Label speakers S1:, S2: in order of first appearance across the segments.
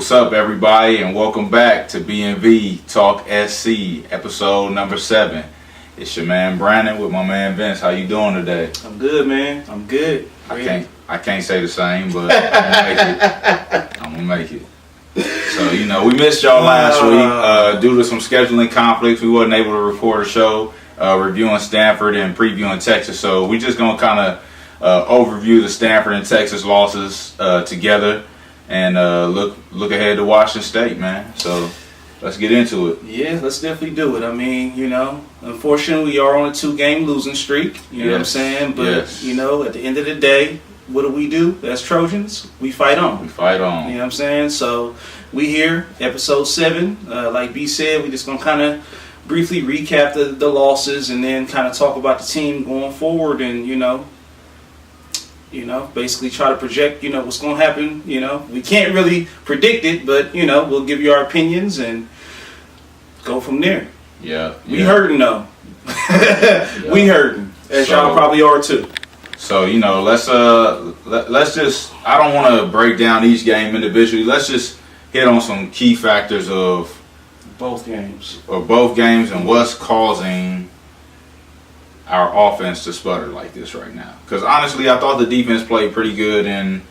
S1: What's up, everybody, and welcome back to BNV Talk SC, episode number 7. It's your man Brandon with my man Vince. How you doing today?
S2: I'm good, man. I'm good.
S1: I can't say the same, but I'm gonna make it. So, we missed y'all last week due to some scheduling conflicts. We wasn't able to record a show reviewing Stanford and previewing Texas. So we just gonna kind of overview the Stanford and Texas losses together and look ahead to Washington State, man. So let's get into it.
S2: Yeah, let's definitely do it. I mean, unfortunately we are on a 2-game losing streak. You know what I'm saying? But at the end of the day, what do as Trojans? We fight on.
S1: We fight on.
S2: You know what I'm saying? So we here, episode 7. Like B said, we just gonna kind of briefly recap the losses and then kind of talk about the team going forward and basically try to project what's gonna happen. We can't really predict it, but we'll give you our opinions and go from there.
S1: Yeah.
S2: We hurting though. We hurting, as y'all probably are too.
S1: So let's just, I don't want to break down each game individually. Let's just hit on some key factors of
S2: both games
S1: and what's causing our offense to sputter like this right now. Because honestly, I thought the defense played pretty good in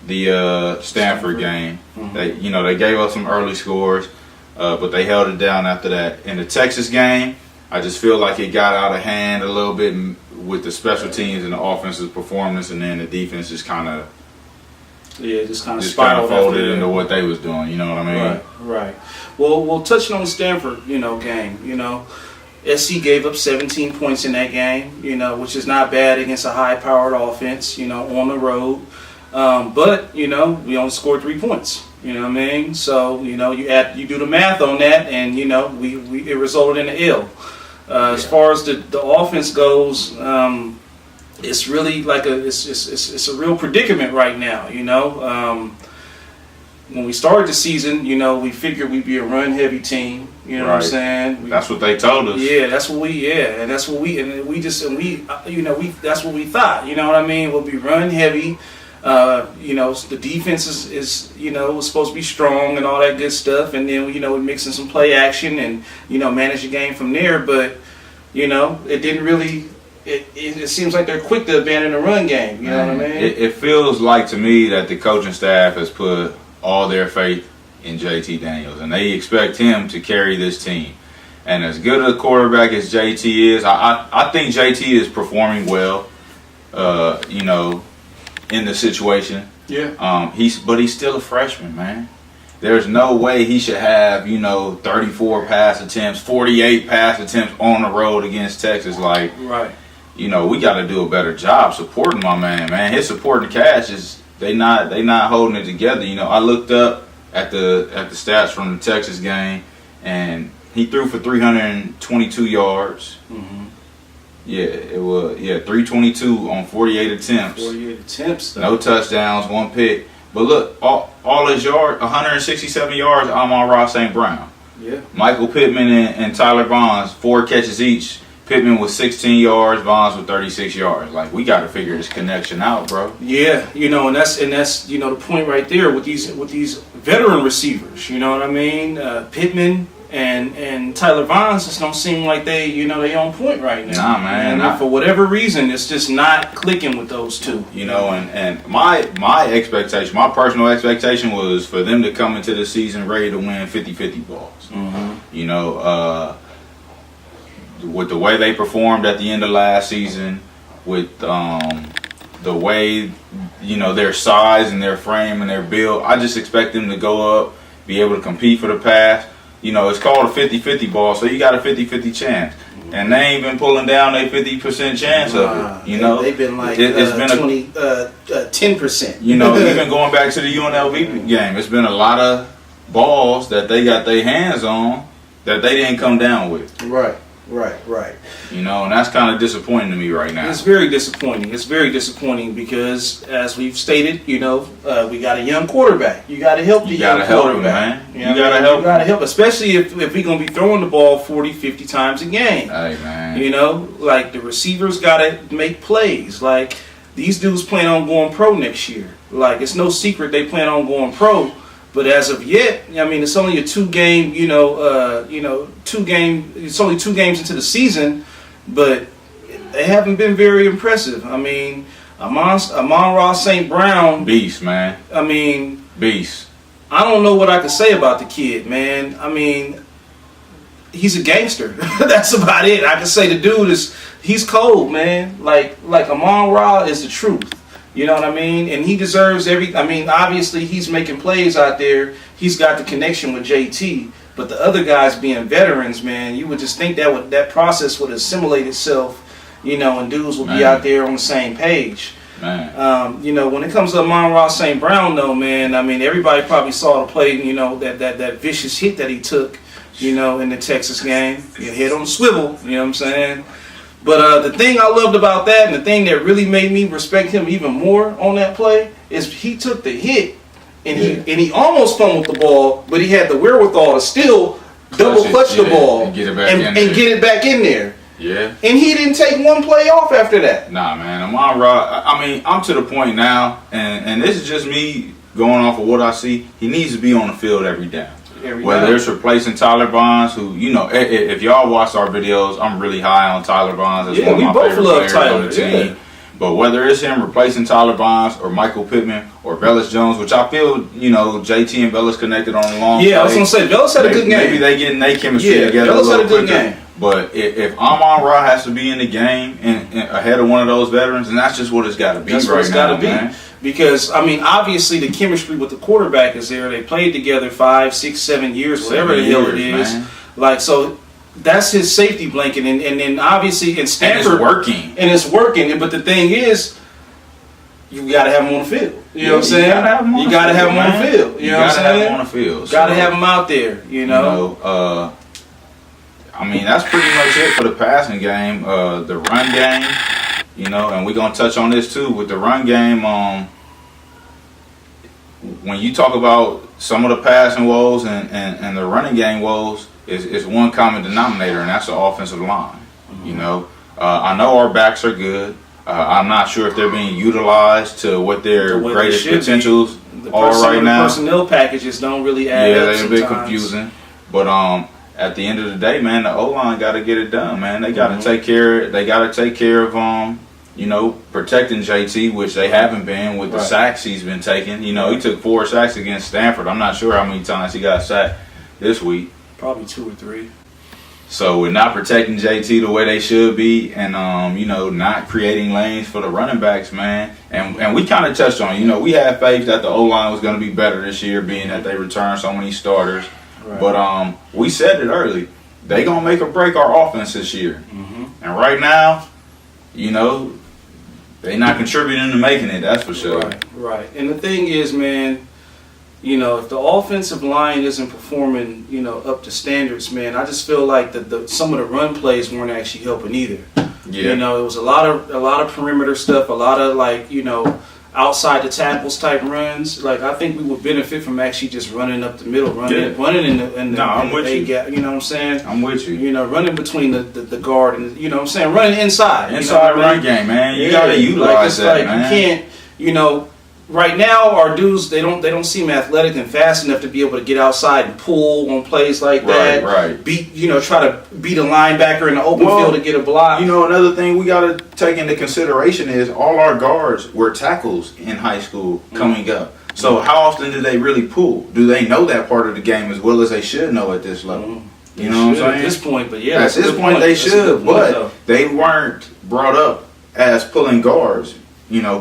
S1: the Stanford game. Mm-hmm. They gave up some early scores, but they held it down after that. In the Texas game, I just feel like it got out of hand a little bit with the special teams and the offensive performance, and then the defense just kind of folded into what they was doing. You know what I mean?
S2: Right. Well, touching on the Stanford, game, SC gave up 17 points in that game, which is not bad against a high-powered offense, on the road. But we only scored 3 points. You know what I mean? So you do the math on that, and it resulted in an L. As far as the offense goes, it's really like it's a real predicament right now. When we started the season, we figured we'd be a run-heavy team. You know what I'm saying?
S1: That's what they told us.
S2: Yeah, that's what we that's what we thought. You know what I mean? We'll be run-heavy. The defense is was supposed to be strong and all that good stuff, and then we mix in some play action and manage the game from there. But it didn't really. It seems like they're quick to abandon the run game. You know what I mean?
S1: It feels like to me that the coaching staff has put all their faith in JT Daniels, and they expect him to carry this team. And as good a quarterback as JT is, I think JT is performing well. In the situation.
S2: Yeah.
S1: But he's still a freshman, man. There's no way he should have, 34 pass attempts, 48 pass attempts on the road against Texas. Like,
S2: right.
S1: We got to do a better job supporting my man. His supporting cast is they not holding it together. I looked up at the stats from the Texas game, and he threw for 322 yards. Mm-hmm. Yeah, it was 322 on 48 attempts.
S2: 48 attempts, though.
S1: No touchdowns, 1 pick. But look, all his yards, 167 yards, Amon-Ra St. Brown.
S2: Yeah. Michael
S1: Pittman and Tyler Vaughns, 4 catches each. Pittman with 16 yards, Vaughns with 36 yards. Like, we got to figure this connection out, bro.
S2: Yeah, and that's the point right there with these veteran receivers. You know what I mean? Pittman and Tyler Vaughns just don't seem like they on point right now.
S1: Nah, man.
S2: For whatever reason, it's just not clicking with those two.
S1: And my expectation, my personal expectation was for them to come into the season ready to win 50-50 balls. Mm-hmm. With the way they performed at the end of last season, with the way their size and their frame and their build, I just expect them to go up, be able to compete for the pass. It's called a 50-50 ball, so you got a 50-50 chance. And they ain't been pulling down a 50% chance of it.
S2: They've been like
S1: it's been
S2: 10%.
S1: Even going back to the UNLV game, it's been a lot of balls that they got their hands on that they didn't come down with.
S2: Right.
S1: And that's kind of disappointing to me right now.
S2: It's very disappointing because, as we've stated, we got a young quarterback. You got to help the young quarterback.
S1: You got to help,
S2: especially if we're going to be throwing the ball 40, 50 times a game.
S1: Hey, man.
S2: Like the receivers got to make plays. Like these dudes plan on going pro next year. Like it's no secret they plan on going pro. But as of yet, I mean, it's only a 2-game, it's only 2 games into the season, but they haven't been very impressive. I mean, Amon-Ra St. Brown,
S1: beast, man.
S2: I mean,
S1: beast.
S2: I don't know what I can say about the kid, man. I mean, he's a gangster. That's about it. I can say the dude he's cold, man. Like Amon-Ra is the truth. You know what I mean? And he deserves obviously he's making plays out there. He's got the connection with JT. But the other guys being veterans, man, you would just think that process would assimilate itself, and dudes would be out there on the same page.
S1: Man.
S2: When it comes to Amon-Ra St. Brown, though, man, I mean, everybody probably saw the play, that vicious hit that he took, in the Texas game. He hit on the swivel, you know what I'm saying? But the thing I loved about that, and the thing that really made me respect him even more on that play, is he took the hit, and he almost fumbled the ball, but he had the wherewithal to still double clutch the ball
S1: and get it back in there. Yeah.
S2: And he didn't take one play off after that.
S1: Nah, man. Amon-Ra, I mean, I'm to the point now, and this is just me going off of what I see. He needs to be on the field every down. Whether it's replacing Tyler Bonds, who, if y'all watch our videos, I'm really high on Tyler Bonds. As one of my favorite players on the team. Yeah. But whether it's him replacing Tyler Bonds or Michael Pittman or Velus Jones, which I feel, JT and Velus connected on a long play.
S2: I was going to say, Velus had a good game.
S1: Maybe they getting their chemistry together
S2: Velus
S1: a little
S2: had a good
S1: quicker.
S2: game.
S1: But if Amon-Ra has to be in the game and ahead of one of those veterans, and that's just what it's got to be man.
S2: Because, I mean, obviously the chemistry with the quarterback is there. They played together 5, 6, 7 years, whatever the hell it is. Man. Like, so that's his safety blanket. And then obviously in Stanford. And it's working. But the thing is, you got to have him on the field. You know what I'm saying? You got to have him on the field. You know what I'm saying?
S1: Got to have him on the field.
S2: Got to have him out there,
S1: I mean, that's pretty much it for the passing game. The run game, and we're going to touch on this too. With the run game, when you talk about some of the passing woes and the running game woes, is one common denominator, and that's the offensive line. Mm-hmm. I know our backs are good. I'm not sure if they're being utilized to what their greatest potentials are right now.
S2: The personnel packages don't really add up.
S1: Yeah, they're a bit confusing. But at the end of the day, man, the O-line got to get it done, man. They got to take care. They got to take care of protecting JT, which they haven't been with the sacks he's been taking. He took 4 sacks against Stanford. I'm not sure how many times he got sacked this week.
S2: Probably 2 or 3.
S1: So we're not protecting JT the way they should be, and not creating lanes for the running backs, man. And we kind of touched on, we had faith that the O-line was going to be better this year, being that they returned so many starters. Right. But we said it early. They gonna make or break our offense this year. Mm-hmm. And right now, they not contributing to making it. That's for sure.
S2: Right. And the thing is, man, if the offensive line isn't performing, up to standards, man, I just feel like some of the run plays weren't actually helping either. Yeah. It was a lot of perimeter stuff, a lot of outside the tackles type runs. Like, I think we would benefit from actually just running up the middle, running in the
S1: I'm with you.
S2: Gap. You know what I'm saying?
S1: I'm with you.
S2: Running between the guard and running inside.
S1: Run game, man. You gotta utilize that, man.
S2: You can't. Right now, our dudes they don't seem athletic and fast enough to be able to get outside and pull on plays like that.
S1: Right.
S2: Try to beat a linebacker in the open field to get a block.
S1: Another thing we got to take into consideration is all our guards were tackles in high school coming up. So how often do they really pull? Do they know that part of the game as well as they should know at this level? You know what I'm saying?
S2: At this point, but
S1: at this point they should, but they weren't brought up as pulling guards.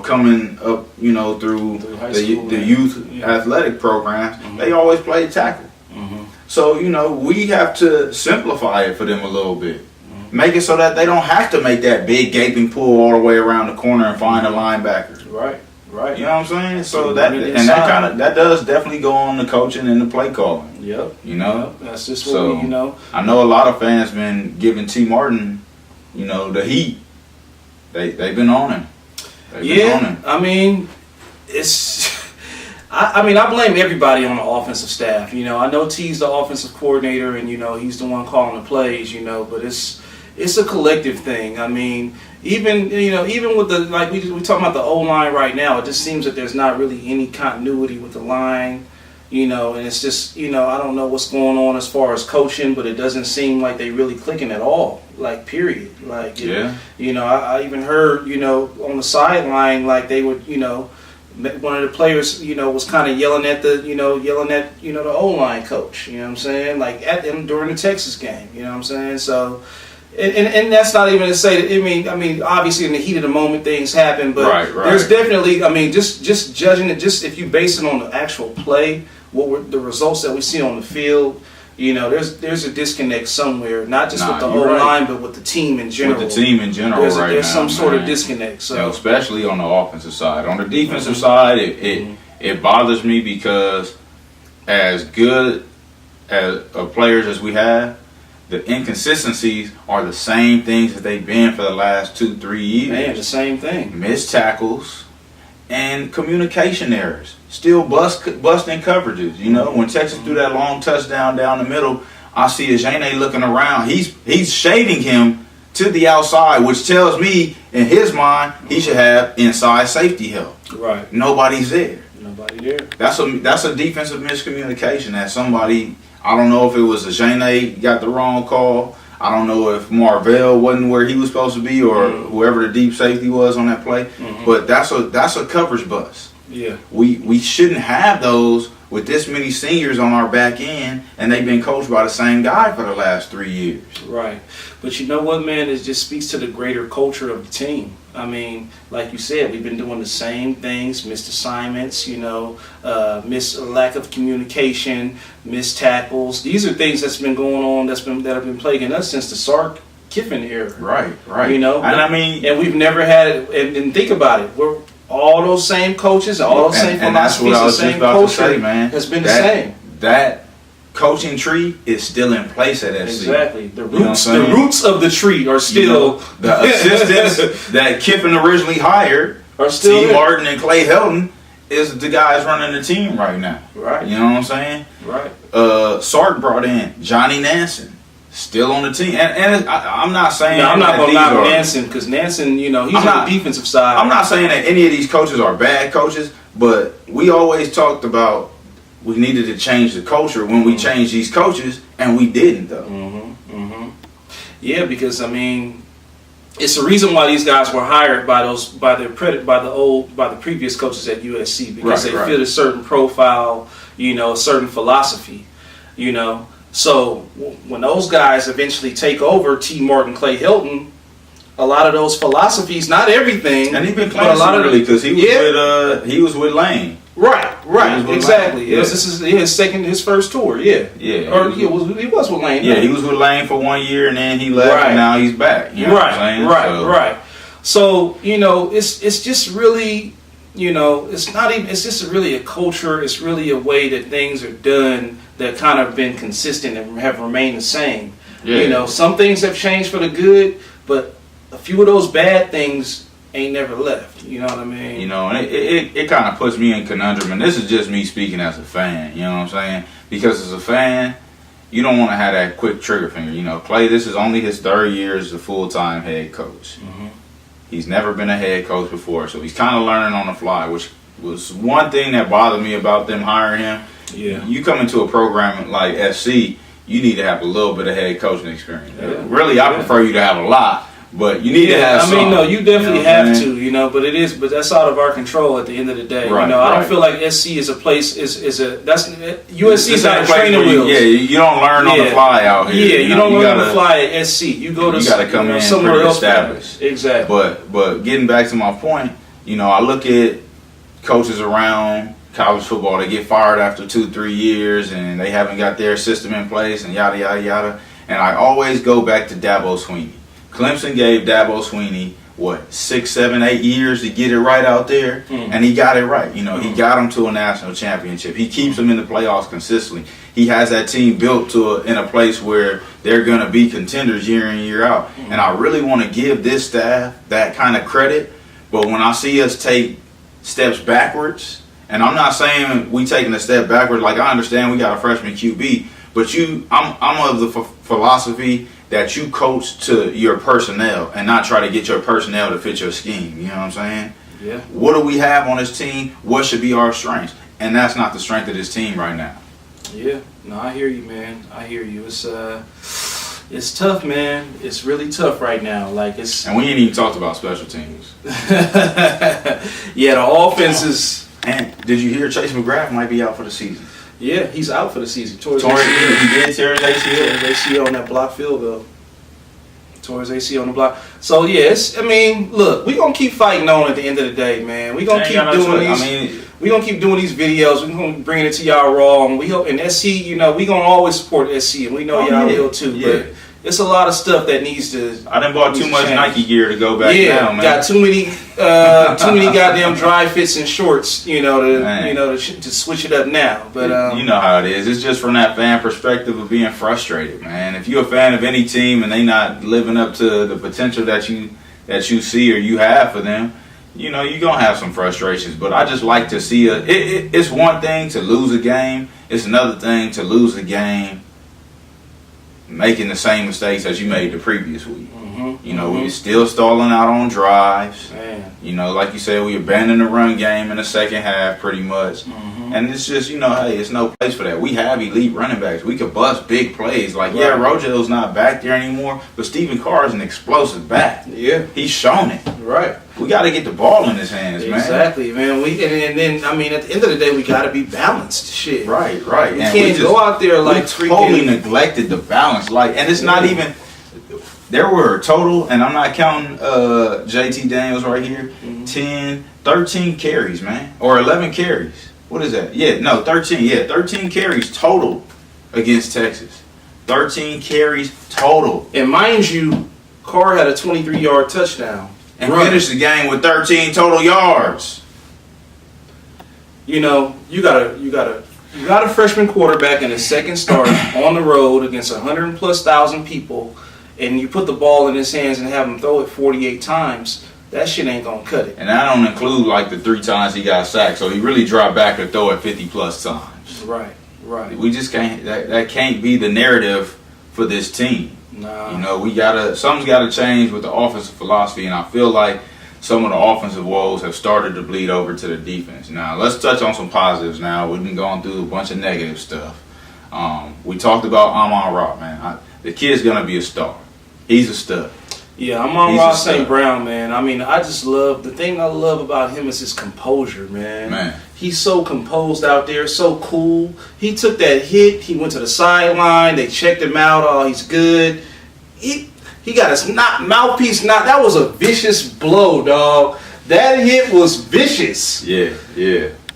S1: Coming up, through the youth athletic programs, they always played tackle. Mm-hmm. So, we have to simplify it for them a little bit. Mm-hmm. Make it so that they don't have to make that big gaping pull all the way around the corner and find a linebacker.
S2: Right.
S1: You know what I'm saying? So that does definitely go on the coaching and the play calling.
S2: Yep. That's just what
S1: I know a lot of fans been giving T. Martin, the heat. They've been on him.
S2: I mean, I blame everybody on the offensive staff. I know T's the offensive coordinator, and he's the one calling the plays. But it's a collective thing. I mean, even with the we talking about the O-line right now, it just seems that there's not really any continuity with the line. And it's just, I don't know what's going on as far as coaching, but it doesn't seem like they really clicking at all, like, period. Like, I even heard, on the sideline, like, they would, one of the players, was kind of yelling at the O-line coach, you know what I'm saying? Like, at them during the Texas game, you know what I'm saying? So, and that's not even to say that, I mean, obviously in the heat of the moment things happen, but there's definitely, just judging it, just if you base it on the actual play, the results that we see on the field, there's a disconnect somewhere, not just with the O-line, but with the team in general.
S1: With the team in general,
S2: there's some sort of disconnect. So
S1: especially on the offensive side. On the defensive side, it bothers me because as good as players as we have, the inconsistencies are the same things that they've been for the last 2-3 years.
S2: Man, the same thing.
S1: Missed tackles and communication errors. Still busting coverages. When Texas threw that long touchdown down the middle, I see Epsiode looking around. He's shading him to the outside, which tells me in his mind he should have inside safety help.
S2: Right.
S1: Nobody's there.
S2: Nobody there.
S1: That's a defensive miscommunication that somebody. I don't know if it was Epsiode got the wrong call. I don't know if Marvell wasn't where he was supposed to be, or whoever the deep safety was on that play. But that's a coverage bust.
S2: Yeah.
S1: We shouldn't have those with this many seniors on our back end, and they've been coached by the same guy for the last 3 years.
S2: Right. But you know what, man? It just speaks to the greater culture of the team. I mean, like you said, we've been doing the same things, missed assignments, missed lack of communication, missed tackles. These are things that's been going on that have been plaguing us since the Sark Kiffin era.
S1: Right.
S2: And we've never had it. And think about it. We're all those same coaches, all those same philosophies, the same culture has been the same.
S1: That coaching tree is still in place at SC.
S2: Exactly. The roots of the tree are still
S1: the assistants that Kiffin originally hired
S2: are still
S1: T. Martin and Clay Helton is the guys running the team right now.
S2: Right.
S1: You know what I'm saying?
S2: Right.
S1: Sark brought in Johnny Nansen. Still on the team, and I'm not saying.
S2: No, I'm not going to knock Nansen because Nansen, he's on the defensive side.
S1: I'm not saying that any of these coaches are bad coaches, but we always talked about we needed to change the culture when we changed these coaches, and we didn't though.
S2: Yeah, because it's the reason why these guys were hired by the previous coaches at USC because they fit a certain profile, a certain philosophy, So when those guys eventually take over, T. Martin, Clay Helton, a lot of those philosophies, not everything,
S1: and he's been playing really because he was with Lane.
S2: Right, exactly. Yes, this is his first tour. He was with Lane.
S1: Yeah, he was with Lane for 1 year and then he left, and now he's back. You know what I'm saying?
S2: Right. So it's just really. It's just really a culture. It's really a way that things are done that kind of been consistent and have remained the same. Yeah. Some things have changed for the good, but a few of those bad things ain't never left. You know what I mean?
S1: And it kind of puts me in conundrum, and this is just me speaking as a fan. You know what I'm saying? Because as a fan, you don't want to have that quick trigger finger. Clay, this is only his 3rd year as a full-time head coach. He's never been a head coach before, so he's kind of learning on the fly, which was one thing that bothered me about them hiring him.
S2: Yeah.
S1: You come into a program like SC, you need to have a little bit of head coaching experience. Yeah. Really, I prefer you to have a lot, but you need to have some.
S2: No, you definitely have to, but that's out of our control at the end of the day.
S1: Right,
S2: I don't feel like SC is a place USC is not a training wheels.
S1: Yeah, you don't learn on the fly out here.
S2: Yeah, you don't learn on the fly at SC. You got to
S1: come in
S2: somewhere else
S1: established.
S2: Exactly.
S1: But getting back to my point, I look at coaches around college football. They get fired after 2-3 years and they haven't got their system in place and yada yada yada. And I always go back to Dabo Swinney. Clemson gave Dabo Swinney 6, 7, 8 years to get it right out there, and he got it right. He got him to a national championship. He keeps them in the playoffs consistently. He has that team built in a place where they're going to be contenders year in, year out. And I really want to give this staff that kind of credit. But when I see us take steps backwards, and I'm not saying we taking a step backwards, like I understand we got a freshman QB, but I'm of the philosophy that you coach to your personnel and not try to get your personnel to fit your scheme. You know what I'm saying?
S2: Yeah.
S1: What do we have on this team? What should be our strengths? and that's not the strength of this team right now.
S2: Yeah, no, I hear you, man. I hear you. It's tough, man. It's really tough right now. Like
S1: And we ain't even talked about special teams.
S2: Yeah, the offense is.
S1: And did you hear Chase McGrath might be out for the season?
S2: Yeah, he's out for the season. He
S1: did tear his ACL.
S2: ACL on that block field goal. Tore his ACL on the block. So I mean, look, we gonna keep fighting on at the end of the day, man. We gonna keep doing these. We gonna keep doing these videos. We gonna bring it to y'all raw, and we hope. And SC, we gonna always support SC, and we know y'all will too. Yeah. But it's a lot of stuff that needs to.
S1: I done bought too much change. Nike gear to go back down, man.
S2: Got too many goddamn dry fits and shorts, to switch it up now. But
S1: you know how it is. It's just from that fan perspective of being frustrated, man. If you're a fan of any team and they not living up to the potential that you see or you have for them, you're gonna have some frustrations. But I just like to see it's one thing to lose a game. It's another thing to lose a game making the same mistakes as you made the previous week. We were still stalling out on drives.
S2: Man.
S1: Like you said, we abandoned the run game in the second half pretty much. And it's just, hey, it's no place for that. We have elite running backs. We could bust big plays. Like, right. Yeah, Rojo's not back there anymore, but Stephen Carr is an explosive back.
S2: Yeah.
S1: He's shown it.
S2: Right.
S1: We got to get the ball in his hands, man.
S2: Exactly, man. And then, I mean, at the end of the day, we got to be balanced. Shit.
S1: Right.
S2: We can't go out there like
S1: we totally neglected the balance. And it's not even. There were total, and I'm not counting JT Daniels right here, 13 carries, man. Or 11 carries. What is that? 13. Yeah, 13 carries total against Texas. 13 carries total.
S2: And mind you, Carr had a 23-yard touchdown.
S1: And finished the game with 13 total yards.
S2: You got a freshman quarterback in his second start on the road against 100,000+ people, and you put the ball in his hands and have him throw it 48 times. That shit ain't gonna cut it.
S1: And I don't include like the 3 times he got sacked, so he really dropped back to throw it 50+ times.
S2: Right.
S1: We just can't. That can't be the narrative for this team.
S2: Nah.
S1: Something's gotta change with the offensive philosophy, and I feel like some of the offensive woes have started to bleed over to the defense. Now, let's touch on some positives now. We've been going through a bunch of negative stuff. We talked about Amon-Ra, man. The kid's going to be a star. He's a stud.
S2: Yeah, Amon-Ra St. Brown, man. I mean, the thing I love about him is his composure, man. He's so composed out there, so cool. He took that hit. He went to the sideline. They checked him out. Oh, he's good. He got his mouthpiece knocked. That was a vicious blow, dog. That hit was vicious.
S1: Yeah.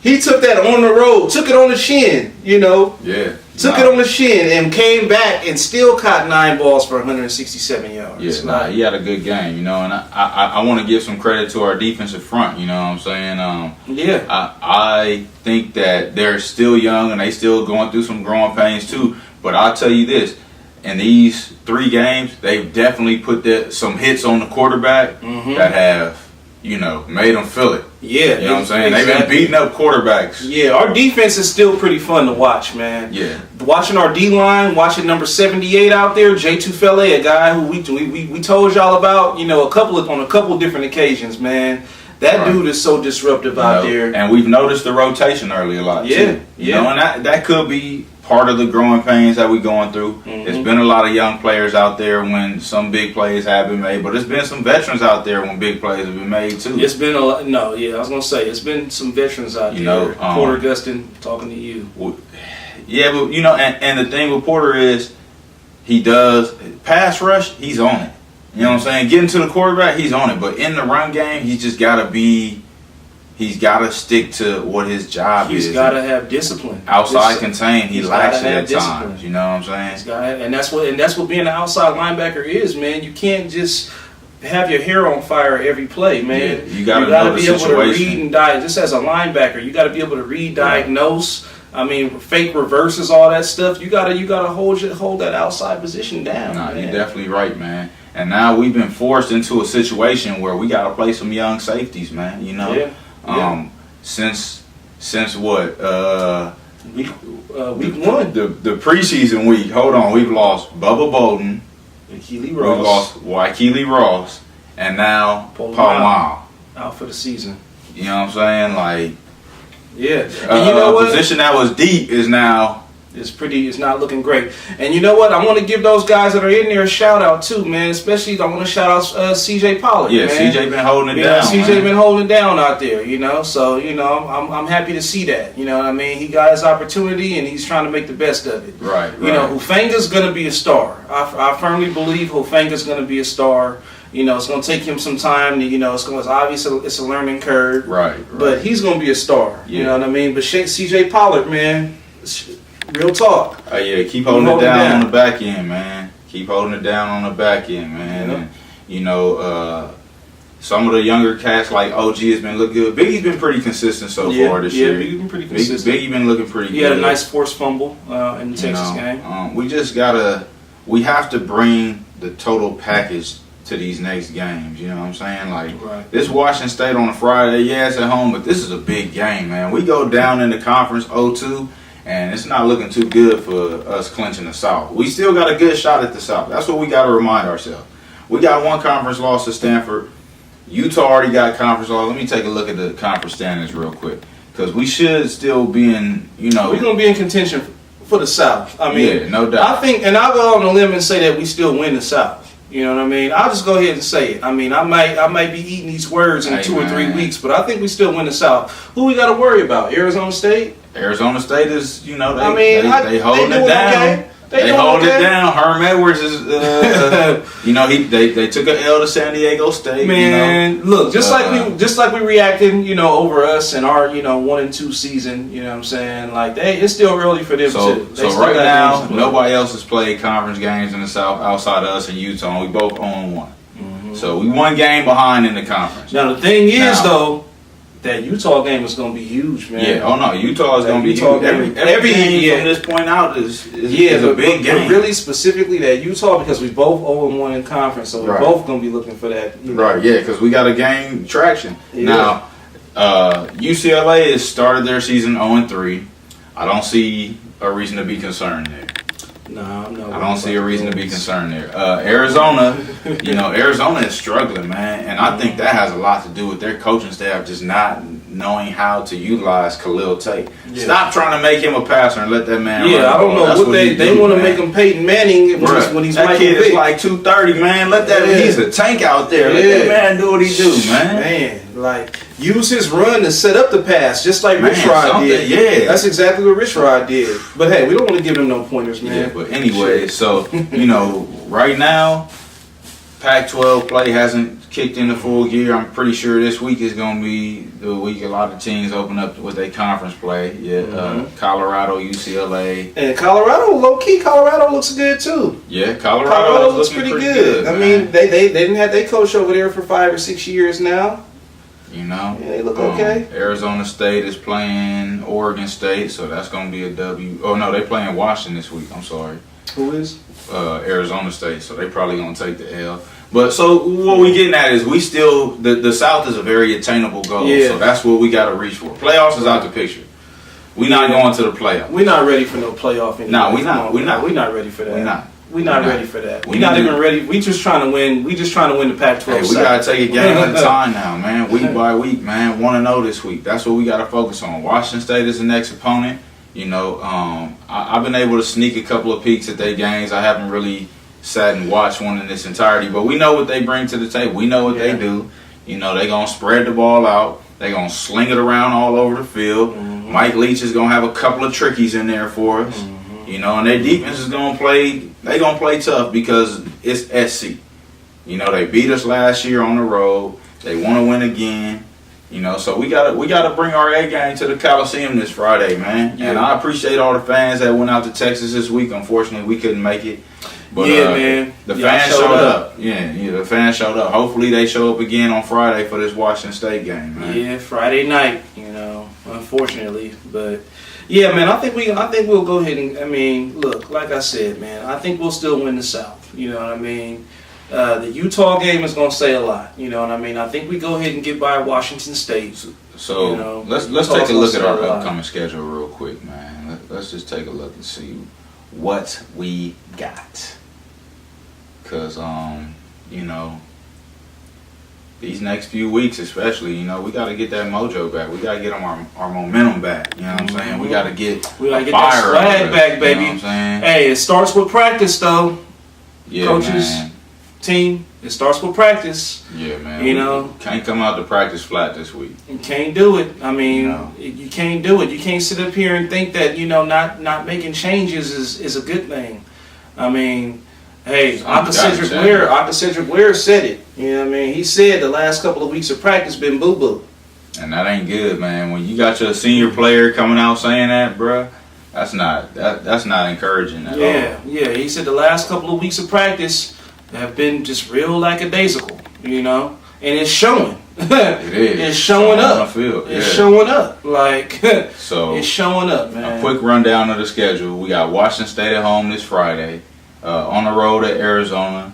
S2: He took that on the road, took it on the chin,
S1: Yeah.
S2: Took it on the chin and came back and still caught 9 balls for 167 yards.
S1: Yeah, he had a good game, and I want to give some credit to our defensive front, you know what I'm saying? I think that they're still young and they still going through some growing pains too, but I'll tell you this, in these 3 games, they've definitely put some hits on the quarterback that have, made them feel it.
S2: Yeah.
S1: You know what I'm saying? Exactly. They've been beating up quarterbacks.
S2: Yeah, our defense is still pretty fun to watch, man.
S1: Yeah.
S2: Watching our D-line, watching number 78 out there, J. Tufele, a guy who we told y'all about, on a couple different occasions, man. That dude is so disruptive out there.
S1: And we've noticed the rotation early a lot, too. And that could be part of the growing pains that we're going through. It's been a lot of young players out there when some big plays have been made, but it's been some veterans out there when big plays have been made too.
S2: It's been I was going to say, it's been some veterans out there. Porter Gustin, talking to you.
S1: Yeah, but, and the thing with Porter is he does pass rush, he's on it. You know what I'm saying? Getting to the quarterback, he's on it. But in the run game, he's just got to he's got to stick to what his job is.
S2: He's got to have discipline.
S1: Outside contain, he lacks it at times. You know what I'm saying?
S2: And that's what being an outside linebacker is, man. You can't just have your hair on fire every play, man.
S1: Yeah, you got to be able to
S2: read and diagnose. Just as a linebacker, you got to be able to read, diagnose. I mean, fake reverses, all that stuff. You gotta hold that outside position down.
S1: Nah, you're definitely right, man. And now we've been forced into a situation where we gotta play some young safeties, man. Since what?
S2: Week 1.
S1: The preseason week. Hold on, we've lost Bubba Bolden,
S2: We've
S1: lost Waikili Ross, and now Paul Mile
S2: out for the season.
S1: You know what I'm saying? Like,
S2: Yeah. And you know what?
S1: A position that was deep is now.
S2: It's not looking great. And you know what? I want to give those guys that are in there a shout out too, man. Especially I want to shout out CJ Pollard.
S1: Yeah,
S2: man.
S1: CJ been holding it down.
S2: CJ been holding it down out there, you know. So, you know, I'm happy to see that. You know what I mean? He got his opportunity and he's trying to make the best of it.
S1: Right.
S2: You know, Hufanga's gonna be a star. I firmly believe Hufanga's gonna be a star. You know, it's gonna take him some time to, you know, it's obviously it's a learning curve.
S1: Right.
S2: But he's gonna be a star.
S1: Yeah.
S2: You know what I mean? But CJ Pollard, man. Real talk.
S1: Yeah, keep holding it down on the back end, man. Keep holding it down on the back end, man.
S2: Yeah.
S1: And, you know, some of the younger cats like OG has been looking good. Biggie's been pretty consistent so far this year.
S2: Yeah, Biggie's been pretty consistent.
S1: Biggie been looking pretty good.
S2: He had a nice forced fumble in the Texas game.
S1: We have to bring the total package to these next games. You know what I'm saying? Like, this Washington State on a Friday, yeah, it's at home, but this is a big game, man. We go down in the conference 0-2. And it's not looking too good for us clinching the South. We still got a good shot at the South. That's what we got to remind ourselves. We got one conference loss to Stanford. Utah already got conference loss. Let me take a look at the conference standings real quick. Because we should still be in, you know.
S2: We're going to be in contention for the South. I mean,
S1: yeah, no doubt.
S2: I think, and I'll go on a limb and say that we still win the South. You know what I mean? I'll just go ahead and say it. I mean, I might be eating these words in 2 or 3 weeks, but I think we still win the South. Who we got to worry about? Arizona State?
S1: Arizona State is, you know,
S2: they
S1: holding it down.
S2: Okay.
S1: They hold it down. Herm Edwards is, you know, they took an L to San Diego State.
S2: Man,
S1: you know?
S2: Look, just like we reacting, you know, over us and our, you know, 1-2 season. You know what I'm saying? Like it's still early for them too.
S1: So right now, nobody else has played conference games in the South outside of us and Utah. We both own one. Mm-hmm. So we one game behind in the conference.
S2: Now the thing is, though, that Utah game is going to be huge, man.
S1: Yeah. Oh no, Utah is going to be huge. Every game from this point out is a big game.
S2: But really specifically that Utah, because we both 0-1 in conference, so we're both going to be looking for that. You know.
S1: Right. Yeah, because we got to gain traction. Yeah. Now, UCLA has started their season 0-3. I don't see a reason to be concerned there.
S2: No,
S1: I don't see a reason to be concerned there. Arizona, you know, Arizona is struggling, man, and I think that has a lot to do with their coaching staff just not knowing how to utilize Khalil Tate. Yeah. Stop trying to make him a passer and let that man run.
S2: I don't know. That's what they want to make him Peyton Manning when he's
S1: that kid is like 230, man. Let that he's a tank out there. Let that man do what he do, man.
S2: Man, like use his run to set up the pass, just like Rich Rod did.
S1: Yeah,
S2: that's exactly what Rich Rod did. But hey, we don't want to give him no pointers, man.
S1: Yeah, but anyway, so you know, right now, Pac-12 play hasn't kicked into full gear. I'm pretty sure this week is going to be the week a lot of teams open up with their conference play. Yeah, Colorado, UCLA.
S2: And Colorado, low-key, Colorado looks good too.
S1: Yeah, Colorado
S2: looks pretty good. I mean, they didn't have their coach over there for 5 or 6 years now.
S1: You know,
S2: yeah, they look okay.
S1: Arizona State is playing Oregon State, so that's going to be a W. Oh no, they're playing Washington this week. I'm sorry.
S2: Who is?
S1: Arizona State, so they probably going to take the L. But so what we getting at is we still the South is a very attainable goal. Yeah. So that's what we got to reach for. Playoffs is out the picture. We're not going to the playoffs.
S2: We're not ready for no playoff anymore.
S1: No, we're not. We're
S2: not ready for that.
S1: We're
S2: not ready for that. We're not even ready. We just trying to win. We just trying to win the Pac-12.
S1: Hey, we gotta take a game at a time now, man. Week by week, man. 1-0 this week. That's what we gotta focus on. Washington State is the next opponent. You know, I've been able to sneak a couple of peeks at their games. I haven't really sat and watched one in its entirety, but we know what they bring to the table. We know what they do. You know, they're gonna spread the ball out. They're gonna sling it around all over the field. Mm-hmm. Mike Leach is gonna have a couple of trickies in there for us. Mm-hmm. You know, and their defense is gonna play. They gonna play tough because it's SC. You know, they beat us last year on the road. They want to win again. You know, so we gotta bring our A game to the Coliseum this Friday, man. Yeah. And I appreciate all the fans that went out to Texas this week. Unfortunately, we couldn't make it. But
S2: man,
S1: the fans showed up. Yeah, the fans showed up. Hopefully, they show up again on Friday for this Washington State game, man.
S2: Yeah, Friday night. You know, unfortunately, but. Yeah, man, I think we'll go ahead and, I mean, look, like I said, man, I think we'll still win the South. You know what I mean? The Utah game is going to say a lot. You know what I mean? I think we go ahead and get by Washington State.
S1: So
S2: you know,
S1: let's take a look at our upcoming schedule real quick, man. Let's just take a look and see what we got. Because, you know, these next few weeks, especially, you know, we got to get that mojo back. We got to get our momentum back. You know what I'm saying? We got to get
S2: that
S1: fire
S2: swag back, baby.
S1: You know what I'm saying?
S2: Hey, it starts with practice, though.
S1: Yeah,
S2: Coaches,
S1: man.
S2: Team, it starts with practice.
S1: Yeah, man.
S2: You know,
S1: we can't come out to practice flat this week.
S2: You can't do it. I mean,
S1: No.
S2: you can't do it. You can't sit up here and think that, you know, not making changes is a good thing. I mean, hey, Dr. Cedric Ware said it. You know what I mean? He said the last couple of weeks of practice been boo-boo.
S1: And that ain't good, man. When you got your senior player coming out saying that, bruh, that's not encouraging at all.
S2: Yeah. He said the last couple of weeks of practice have been just real lackadaisical, you know? And it's showing.
S1: It is.
S2: It's showing up.
S1: On the field.
S2: It's showing up. Like,
S1: so
S2: it's showing up, man.
S1: A quick rundown of the schedule. We got Washington State at home this Friday. On the road at Arizona.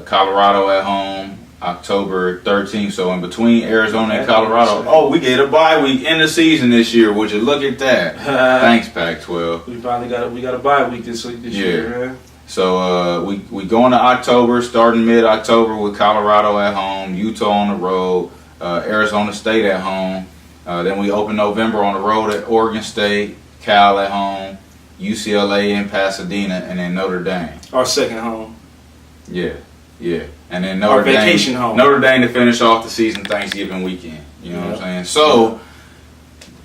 S1: Colorado at home October 13th. So in between Arizona and Colorado, we get a bye week in the season this year. Would you look at that? Thanks, Pac-12.
S2: We finally got a bye week this year, man.
S1: So we go into October, starting mid-October with Colorado at home, Utah on the road, Arizona State at home. Then we open November on the road at Oregon State, Cal at home, UCLA in Pasadena, and then Notre Dame.
S2: Our second home.
S1: Yeah. And then
S2: Our vacation home.
S1: Notre Dame to finish off the season Thanksgiving weekend. You know what I'm saying? So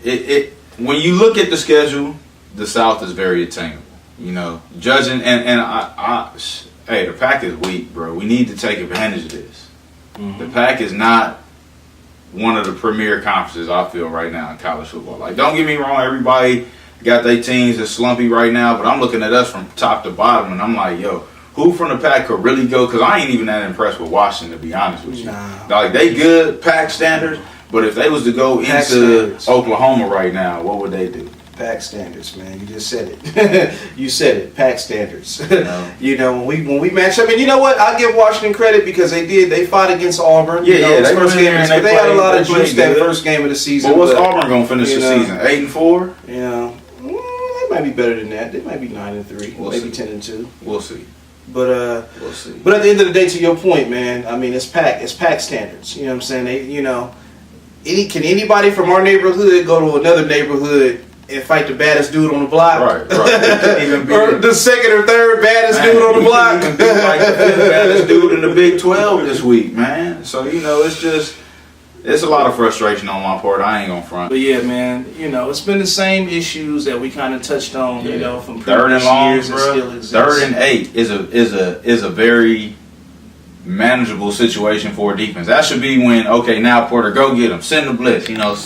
S1: it when you look at the schedule, the South is very attainable. You know, judging hey, the Pac is weak, bro. We need to take advantage of this. Mm-hmm. The Pac is not one of the premier conferences I feel right now in college football. Like, don't get me wrong, everybody got their teams that's slumpy right now, but I'm looking at us from top to bottom, and I'm like, yo, who from the Pac could really go? Because I ain't even that impressed with Washington, to be honest with you.
S2: Nah.
S1: Like, they good Pac standards, but if they was to go
S2: Pac
S1: into
S2: standards.
S1: Oklahoma right now, what would they do?
S2: Pac standards, man. You just said it. You said it. Pac standards.
S1: No.
S2: You know, when we match up, and you know what? I'll give Washington credit because they fought against Auburn.
S1: Yeah,
S2: you know,
S1: they
S2: first
S1: went
S2: game,
S1: in and
S2: but they had a lot of juice that first game of the season.
S1: But what's Auburn gonna finish the
S2: know,
S1: season? 8-4?
S2: You know, they might be better than that. They might be 9-3, maybe 10-2.
S1: We'll see.
S2: But
S1: We'll see.
S2: But at the end of the day, to your point, man, I mean, it's Pac standards. You know what I'm saying? They, you know, can anybody from our neighborhood go to another neighborhood and fight the baddest dude on the block?
S1: Right. Even be
S2: or the second or third baddest dude on the block.
S1: Even be like the fifth baddest dude in the Big 12 this week, man. So, you know, it's a lot of frustration on my part. I ain't gonna front.
S2: But yeah, man, you know, it's been the same issues that we kind of touched on, you know, from
S1: third
S2: previous
S1: and long,
S2: years and
S1: bro.
S2: still exists.
S1: 3rd and 8 is a very manageable situation for a defense. That should be when, okay, now Porter, go get him, send the blitz, you know,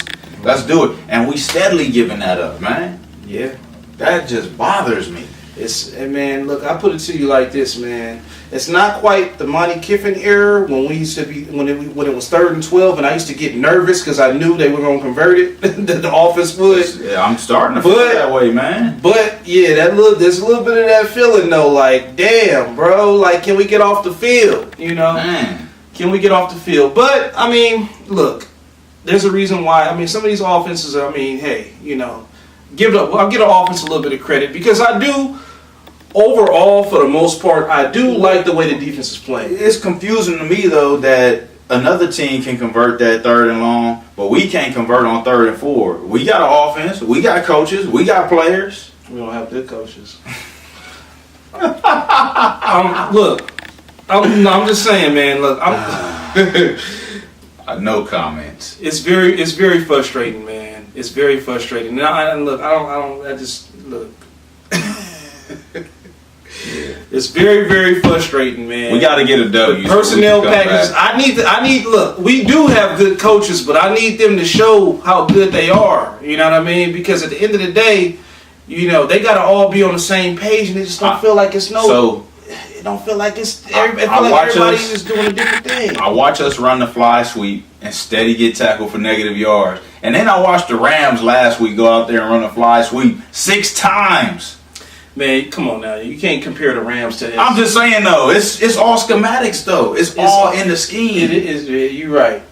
S1: let's do it. And we steadily giving that up, man.
S2: Yeah.
S1: That just bothers me.
S2: And man, look, I put it to you like this, man. It's not quite the Monty Kiffin era when we used to be when it was 3rd and 12, and I used to get nervous because I knew they were going to convert it. the offense would.
S1: Yeah, I'm starting to feel that way, man.
S2: But yeah, there's a little bit of that feeling though. Like, damn, bro. Like, can we get off the field? You know,
S1: Man.
S2: Can we get off the field? But I mean, look, there's a reason why. I mean, some of these offenses. I mean, hey, you know, I'll give an offense a little bit of credit because I do. Overall, for the most part, I do like the way the defense is playing.
S1: It's confusing to me, though, that another team can convert that 3rd and long, but we can't convert on 3rd and 4. We got an offense, we got coaches, we got players.
S2: We don't have good coaches. I'm just saying, man. Look,
S1: No comments.
S2: It's very frustrating, man. It's very frustrating. I just look. It's very, very frustrating, man.
S1: We got to get a W.
S2: Personnel packages. I need. Look, we do have good coaches, but I need them to show how good they are. You know what I mean? Because at the end of the day, you know, they got to all be on the same page, and it just don't feel like it's no.
S1: So
S2: it don't feel like it's. I feel like everybody is doing a different thing.
S1: I watch us run the fly sweep and steady get tackled for negative yards, and then I watched the Rams last week go out there and run the fly sweep 6 times.
S2: Man, come on now. You can't compare the Rams to this.
S1: I'm just saying, though. It's all schematics, though. It's all in the scheme.
S2: It is. You're right.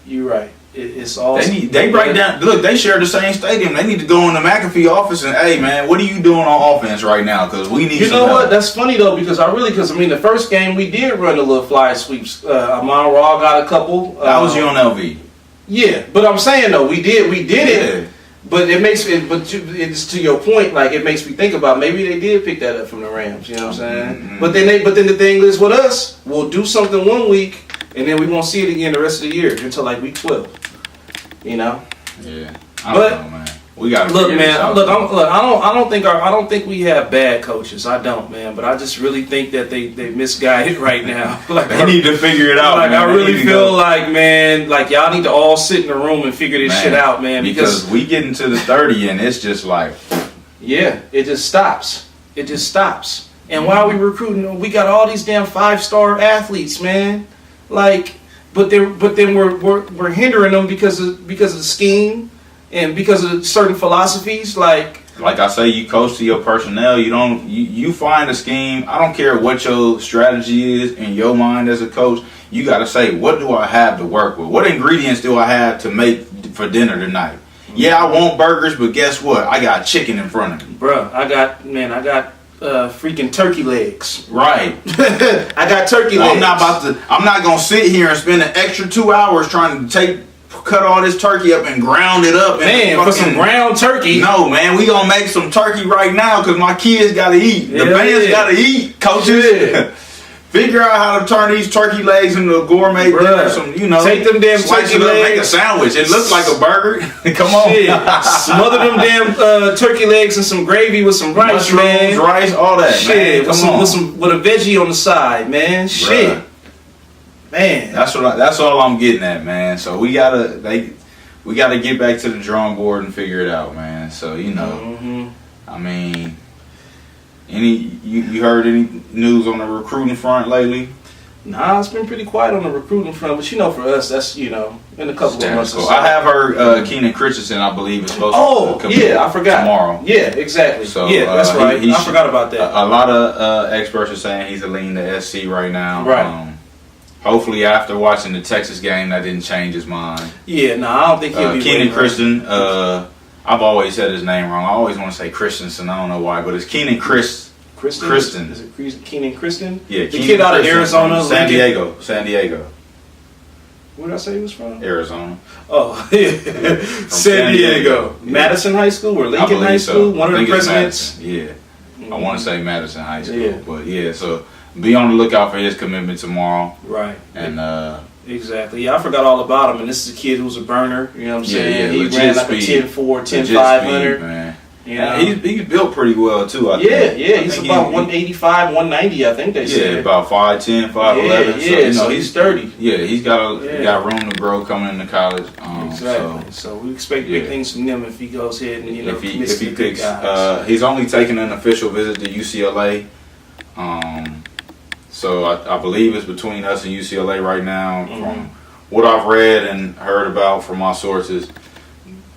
S2: It's all.
S1: They break down. Look, they share the same stadium. They need to go in the McAfee office and, hey man, what are you doing on offense right now? Because we need.
S2: You
S1: some
S2: know
S1: help.
S2: what? That's funny though because I mean the first game we did run a little fly sweeps. Amon Ra got a couple.
S1: That was UNLV.
S2: Yeah, but I'm saying though we did it.
S1: Yeah.
S2: But it's to your point. Like it makes me think about maybe they did pick that up from the Rams. You know what I'm saying?
S1: Mm-hmm.
S2: But then the thing is with us, we'll do something one week and then we won't see it again the rest of the year until like week 12. You know?
S1: Yeah. I don't know, man. We got to
S2: look, man. I don't think we have bad coaches. I don't, man. But I just really think that they misguided right now. Like
S1: they need to figure it out.
S2: Like
S1: man.
S2: I really feel like, man, like y'all need to all sit in a room and figure this shit out, man.
S1: Because we get into the 30 and it's just like,
S2: yeah, it just stops. It just stops. And while we recruiting, we got all these damn 5-star athletes, man. Like. But then we're hindering them because of the scheme and because of certain philosophies. Like
S1: I say, you coach to your personnel. You find a scheme. I don't care what your strategy is in your mind as a coach. You got to say, what do I have to work with? What ingredients do I have to make for dinner tonight? Yeah, I want burgers, but guess what? I got chicken in front of me,
S2: bruh. I got freaking turkey legs.
S1: Right.
S2: I got turkey legs.
S1: I'm not gonna sit here and spend an extra 2 hours trying to cut all this turkey up and ground it up.
S2: Man, for some ground turkey.
S1: No, man, we gonna make some turkey right now because my kids gotta eat. The fans gotta eat, coaches.
S2: Yeah.
S1: Figure out how to turn these turkey legs into a gourmet dinner.
S2: Take them damn turkey legs.
S1: Make a sandwich. It looks like a burger. Come on.
S2: Smother them damn turkey legs in some gravy with some rice,
S1: mushrooms,
S2: man.
S1: rice, all that,
S2: shit,
S1: man.
S2: With a veggie on the side, man. Shit.
S1: Bruh.
S2: Man.
S1: That's all I'm getting at, man. So we gotta get back to the drawing board and figure it out, man. So, I mean, you heard any news on the recruiting front lately?
S2: Nah, it's been pretty quiet on the recruiting front, but for us, that's in a couple of months.
S1: Cool. I have heard Keenan Christensen, I believe, is supposed to come
S2: I forgot
S1: tomorrow.
S2: Yeah, exactly.
S1: So,
S2: that's right. I forgot about that.
S1: A lot of experts are saying he's a lean to SC right now.
S2: Right.
S1: Hopefully, after watching the Texas game, that didn't change his mind.
S2: Yeah, no, I don't think he'll be.
S1: Keenan Christensen. I've always said his name wrong. I always want to say Christensen. I don't know why, but it's Keenan Kristen.
S2: Is it Keenan Kristen?
S1: Yeah,
S2: the kid out of Arizona,
S1: San Diego.
S2: Where did I say he was from?
S1: Arizona.
S2: Oh, yeah. San Diego.
S1: Yeah.
S2: Madison High School or Lincoln High School?
S1: So.
S2: One of the presidents.
S1: Yeah. I want to say Madison High School.
S2: Yeah.
S1: But yeah, so be on the lookout for his commitment tomorrow.
S2: Right.
S1: And
S2: exactly. Yeah, I forgot all about him. And this is a kid who's a burner. You know what I'm saying?
S1: Yeah,
S2: he ran like a 10-4, 10-500.
S1: Man.
S2: You know?
S1: He's built pretty well too. I
S2: think.
S1: Yeah.
S2: He's about 185, 190. I think they said.
S1: Yeah, about 5'10", 5'11".
S2: Yeah, so he's sturdy.
S1: Yeah, he's got room to grow coming into college.
S2: Exactly. So we expect big things from him if he goes ahead and
S1: if he picks. He's only taking an official visit to UCLA. So I believe it's between us and UCLA right now.
S2: Mm-hmm.
S1: From what I've read and heard about from my sources.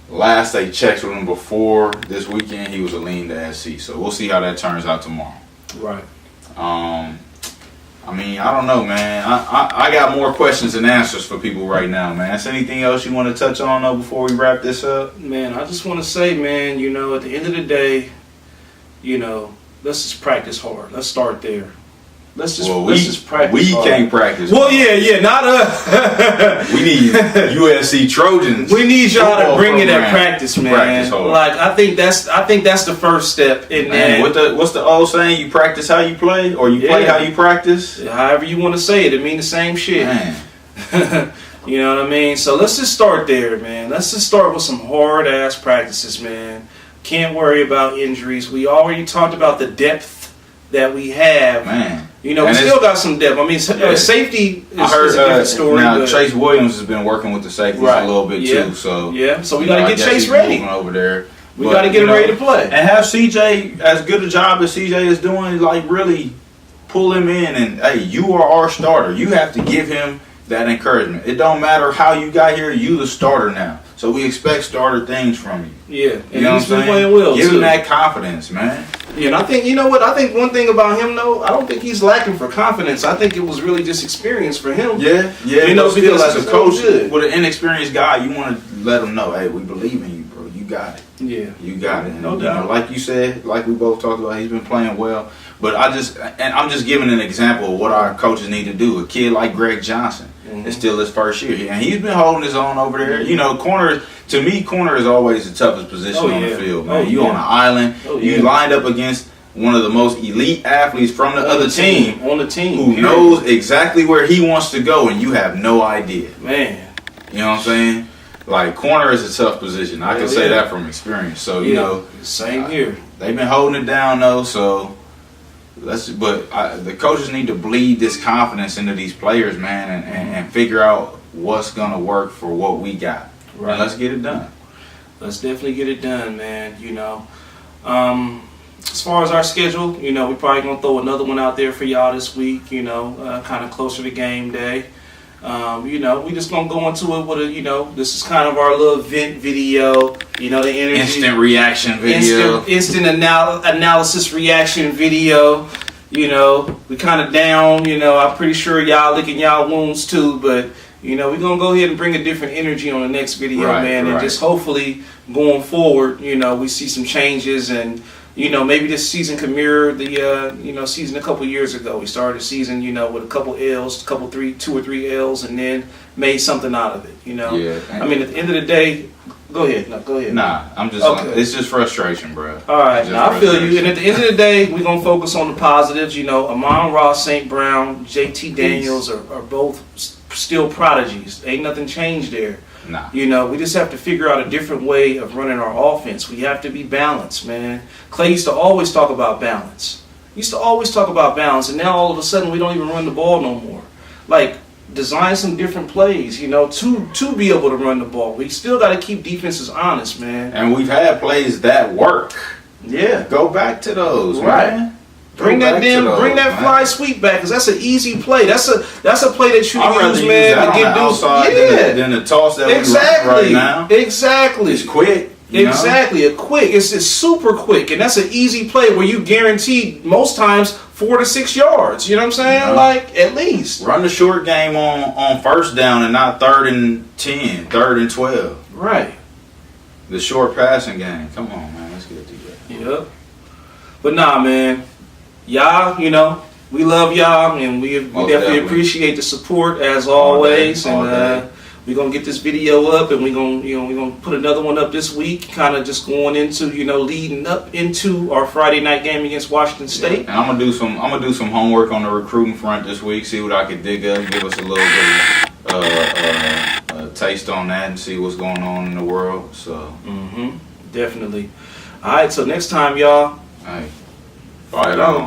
S1: Last they checked with him before this weekend, he was a lean to SC. So we'll see how that turns out tomorrow.
S2: Right.
S1: I mean, I don't know, man. I got more questions than answers for people right now, man. Is there anything else you want to touch on, though, before we wrap this up?
S2: Man, I just want to say, man, at the end of the day, let's just practice hard. Let's start there. Let's just practice.
S1: We
S2: hard.
S1: Can't practice.
S2: Well, yeah, not us.
S1: We need USC Trojans.
S2: We need y'all to bring it at practice, man.
S1: Practice hard.
S2: Like I think that's the first step. In that.
S1: What's the old saying? You practice how you play, or you play how you practice.
S2: However you want to say it, it means the same shit.
S1: Man.
S2: You know what I mean? So let's just start there, man. Let's just start with some hard ass practices, man. Can't worry about injuries. We already talked about the depth that we have.
S1: Man.
S2: We still got some depth. I mean, safety is
S1: I heard,
S2: a different story.
S1: Now, Chase Williams has been working with the safeties a little bit too. So
S2: so we got to get Chase ready.
S1: Over there.
S2: We got to get him ready to play.
S1: And have CJ, as good a job as CJ is doing, like really pull him in and, hey, you are our starter. You have to give him that encouragement. It don't matter how you got here. You the starter now. So we expect starter things from you.
S2: Yeah, and
S1: You know what
S2: he's
S1: I'm
S2: been
S1: saying?
S2: playing well
S1: Give
S2: too.
S1: him that confidence, man.
S2: Yeah, and I think, you know what? I think one thing about him, though, I don't think he's lacking for confidence. I think it was really just experience for him.
S1: Yeah.
S2: You know,
S1: But still,
S2: because
S1: as a
S2: it's
S1: coach
S2: so good.
S1: with an inexperienced guy, you want to let him know, hey, we believe in you, bro. You got it.
S2: Yeah.
S1: You got it. And,
S2: No
S1: you
S2: doubt.
S1: know, like you said, like we both talked about, he's been playing well. But I'm just giving an example of what our coaches need to do. A kid like Greg Johnson, it's still his first year, and he's been holding his own over there. You know, corner is always the toughest position on the field, man. You on an island, you lined up against one of the most elite athletes from the other team
S2: on the team
S1: who knows exactly where he wants to go, and you have no idea.
S2: Man,
S1: you know what I'm saying? Like, corner is a tough position. I can say that from experience. So you know,
S2: same here.
S1: They've been holding it down though, so. The coaches need to bleed this confidence into these players, man, and figure out what's gonna work for what we got. Right. And let's get it done.
S2: Let's definitely get it done, man. You know, as far as our schedule, you know, we probably gonna throw another one out there for y'all this week. You know, kind of closer to game day. You know, we just gonna go into it with a, you know, this is kind of our little vent video. You know, the energy,
S1: instant reaction video,
S2: instant analysis reaction video. You know, we kind of down. You know, I'm pretty sure y'all licking y'all wounds too, but you know, we're gonna go ahead and bring a different energy on the next video, man, and just hopefully going forward, you know, we see some changes and. You know, maybe this season can mirror the, you know, season a couple years ago. We started the season, you know, with a couple L's, two or three L's, and then made something out of it, you know. Yeah. I mean, at the end of the day, go ahead. No, go ahead.
S1: Nah, I'm just, it's just frustration, bro.
S2: All right, now I feel you. And at the end of the day, we're going to focus on the positives. You know, Amon-Ra St. Brown, JT Daniels are both still prodigies. Ain't nothing changed there.
S1: Nah.
S2: You know, we just have to figure out a different way of running our offense. We have to be balanced, man. Clay used to always talk about balance. And now all of a sudden we don't even run the ball no more. Like, design some different plays, you know, to be able to run the ball. We still got to keep defenses honest, man.
S1: And we've had plays that work.
S2: Yeah.
S1: Go back to those,
S2: right.
S1: Man.
S2: Bring that fly sweep back, because that's an easy play. That's a play that you can use, man, to get dudes.
S1: Yeah. Than the toss that we run right now.
S2: Exactly.
S1: It's quick.
S2: Exactly. It's super quick, and that's an easy play where you guarantee most times 4 to 6 yards. You know what I'm saying? Like, at least
S1: run the short game on first down and not 3rd and 10, 3rd and 12.
S2: Right.
S1: The short passing game. Come on, man. Let's get it together.
S2: Yep. But nah, man. Y'all, you know, we love y'all, and we definitely appreciate the support as always. And we're gonna get this video up, and we're gonna put another one up this week, kind of just going into, you know, leading up into our Friday night game against Washington State.
S1: And I'm gonna do some homework on the recruiting front this week, see what I could dig up, give us a little bit of taste on that, and see what's going on in the world. So
S2: definitely. All right, so next time, y'all.
S1: Hey. Fight on.